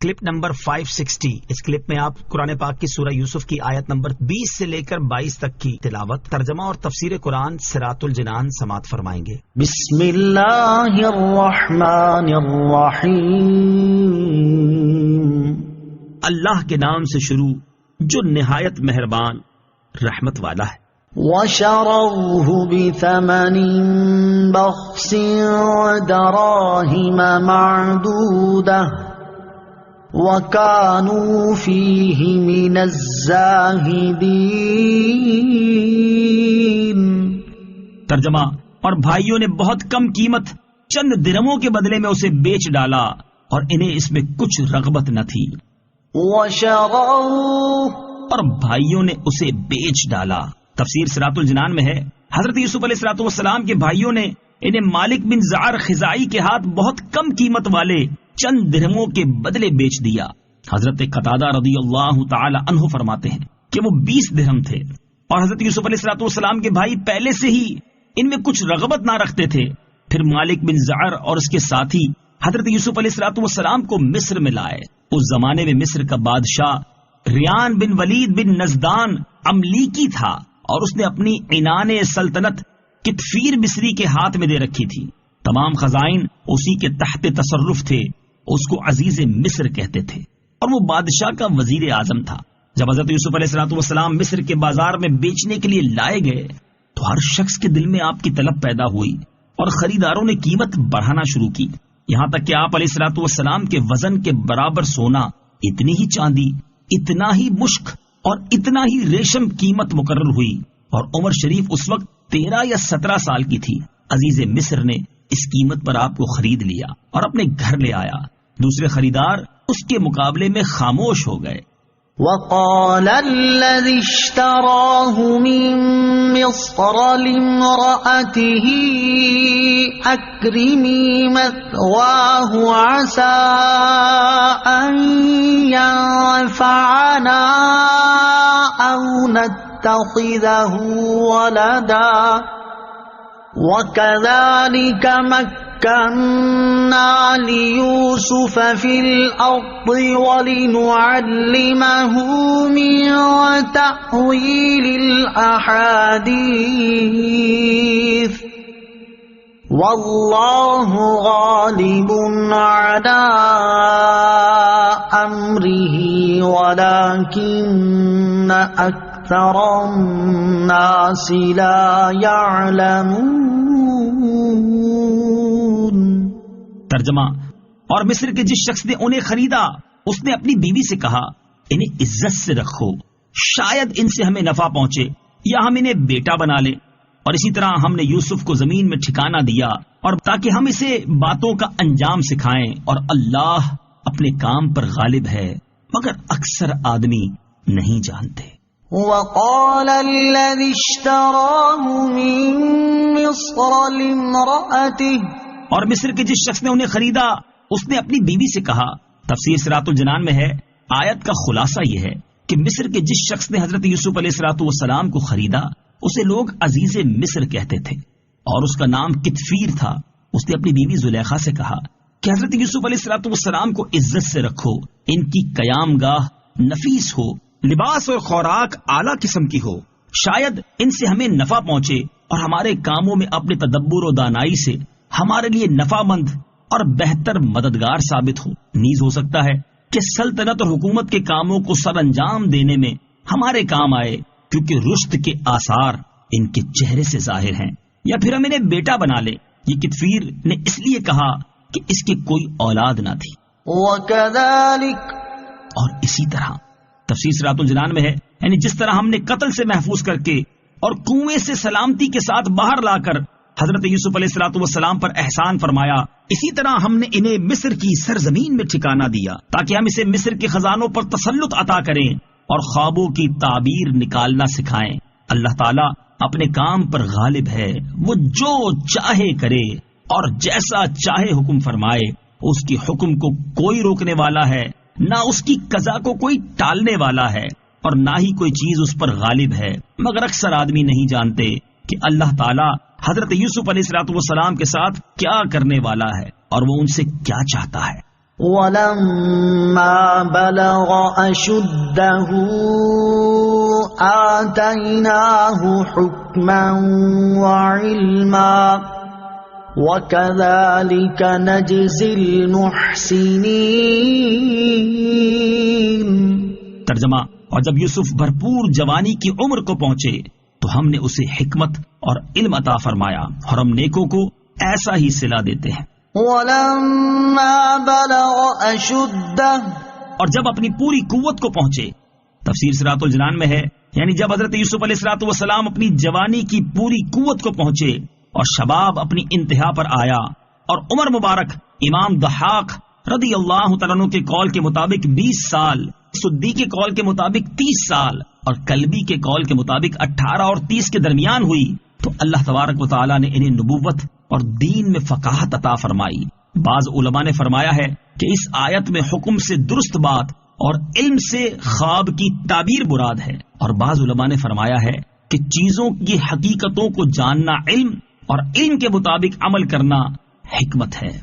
Clip number 560. اس clip میں آپ قرآن پاک کی سورہ یوسف کی آیت نمبر 20 سے لے کر 22 تک کی تلاوت، ترجمہ اور تفسیر قرآن صراط الجنان سماعت فرمائیں گے. بسم اللہ الرحمن الرحیم. اللہ کے نام سے شروع جو نہایت مہربان رحمت والا ہے. وَشَرَوْهُ بِثَمَنٍ بَخْسٍ دَرَاهِمَ مَعْدُودَةٍ وَكَانُوا فِيهِ مِنَ الزَّاهِدِينَ. ترجمہ: اور بھائیوں نے بہت کم قیمت چند درہموں کے بدلے میں اسے بیچ ڈالا اور انہیں اس میں کچھ رغبت نہ تھی. وَشَرَوْهُ، اور بھائیوں نے اسے بیچ ڈالا. تفسیر صراط الجنان میں ہے حضرت یوسف علیہ السلام کے بھائیوں نے انہیں مالک بن زعر خزائی کے ہاتھ بہت کم قیمت والے چند درہموں کے بدلے بیچ دیا. حضرت قتادہ رضی اللہ تعالی عنہ فرماتے ہیں کہ وہ 20 درہم تھے اور حضرت یوسف علیہ السلام کے بھائی پہلے سے ہی ان میں کچھ رغبت نہ رکھتے تھے. پھر مالک بن زعر اور اس کے ساتھی حضرت یوسف علیہ السلام کو مصر میں لائے. اس زمانے میں مصر کا بادشاہ ریان بن ولید بن نزدان املیکی تھا اور اس نے اپنی عنان سلطنت کتفیر مصری کے ہاتھ میں دے رکھی تھی. تمام خزائن اسی کے تحت تصرف تھے. اس کو عزیز مصر کہتے تھے اور وہ بادشاہ کا وزیر اعظم تھا. جب حضرت یوسف علیہ السلام مصر کے بازار میں بیچنے کے لیے لائے گئے تو ہر شخص کے دل میں آپ کی طلب پیدا ہوئی اور خریداروں نے قیمت بڑھانا شروع کی، یہاں تک کہ آپ علیہ السلام کے وزن کے برابر سونا، اتنی ہی چاندی، اتنا ہی مشک اور اتنا ہی ریشم قیمت مقرر ہوئی. اور عمر شریف اس وقت 13 یا 17 سال کی تھی. عزیز مصر نے اس قیمت پر آپ کو خرید لیا اور اپنے گھر لے آیا. دوسرے خریدار اس کے مقابلے میں خاموش ہو گئے. وقال الذي اشتراه من مصر لامرأته أكرمي مثواه عسى أن ينفعنا أو نتخذه ولدا وكذلك مكنا ليوسف في الأرض ولنعلمه من تأويل الأحاديث والله غالب على أمره ولكن أكثر الناس لا يعلمون. ترجمہ: اور مصر کے جس شخص نے انہیں خریدا اس نے اپنی بیوی سے کہا انہیں عزت سے رکھو، شاید ان سے ہمیں نفع پہنچے یا ہم انہیں بیٹا بنا لیں. اور اسی طرح ہم نے یوسف کو زمین میں ٹھکانہ دیا اور تاکہ ہم اسے باتوں کا انجام سکھائیں، اور اللہ اپنے کام پر غالب ہے مگر اکثر آدمی نہیں جانتے. وقال الذي اشتراه من مصر لامرأته، اور مصر کے جس شخص نے انہیں خریدا اس نے اپنی بیوی سے کہا. تفسیر صراط الجنان میں ہے آیت کا خلاصہ یہ ہے کہ مصر کے جس شخص نے حضرت یوسف علیہ السلام کو خریدا اسے لوگ عزیز مصر کہتے تھے اور اس کا نام کتفیر تھا. اس نے اپنی بیوی زلیخا سے کہا کہ حضرت یوسف علیہ السلام کو عزت سے رکھو، ان کی قیام گاہ نفیس ہو، لباس اور خوراک اعلیٰ قسم کی ہو، شاید ان سے ہمیں نفع پہنچے اور ہمارے کاموں میں اپنے تدبر و دانائی سے ہمارے لیے نفع مند اور بہتر مددگار ثابت ہو. نیز ہو سکتا ہے کہ سلطنت اور حکومت کے کاموں کو سر انجام دینے میں ہمارے کام آئے، کیونکہ رشد کے آثار ان کے چہرے سے ظاہر ہیں. یا پھر ہم انہیں بیٹا بنا لیں. یہ کتفیر نے اس لیے کہا کہ اس کی کوئی اولاد نہ تھی. وَكَذَلِكَ، اور اسی طرح تفسیر صراط الجنان میں ہے یعنی جس طرح ہم نے قتل سے محفوظ کر کے اور کنویں سے سلامتی کے ساتھ باہر لا کر حضرت یوسف علیہ السلام پر احسان فرمایا، اسی طرح ہم نے انہیں مصر کی سرزمین میں ٹھکانہ دیا تاکہ ہم اسے مصر کے خزانوں پر تسلط عطا کریں اور خوابوں کی تعبیر نکالنا سکھائیں. اللہ تعالیٰ اپنے کام پر غالب ہے، وہ جو چاہے کرے اور جیسا چاہے حکم فرمائے. اس کی حکم کو کوئی روکنے والا ہے، نہ اس کی قضا کو کوئی ٹالنے والا ہے، اور نہ ہی کوئی چیز اس پر غالب ہے، مگر اکثر آدمی نہیں جانتے کہ اللہ تعالیٰ حضرت یوسف علیہ السلام کے ساتھ کیا کرنے والا ہے اور وہ ان سے کیا چاہتا ہے. ولما بلغ أشده آتيناه حكما وعلما وكذلك نجزي المحسنين. ترجمہ: اور جب یوسف بھرپور جوانی کی عمر کو پہنچے تو ہم نے اسے حکمت اور علم عطا فرمایا، اور ہم نیکوں کو ایسا ہی صلہ دیتے ہیں. ولما بلغ أشده، اور جب اپنی پوری قوت کو پہنچے. تفسیر صراط الجنان میں ہے یعنی جب حضرت یوسف علیہ الصلوۃ والسلام اپنی جوانی کی پوری قوت کو پہنچے اور شباب اپنی انتہا پر آیا، اور عمر مبارک امام ضحاک رضی اللہ تعالیٰ عنہ کے قول کے مطابق 20 سال، سدی کے قول کے مطابق 30 سال اور کلبی کے قول کے مطابق 18 اور 30 کے درمیان ہوئی، تو اللہ تبارک و تعالیٰ نے انہیں نبوت اور دین میں فقاہت عطا فرمائی. بعض علماء نے فرمایا ہے کہ اس آیت میں حکم سے درست بات اور علم سے خواب کی تعبیر مراد ہے، اور بعض علماء نے فرمایا ہے کہ چیزوں کی حقیقتوں کو جاننا علم اور علم کے مطابق عمل کرنا حکمت ہے.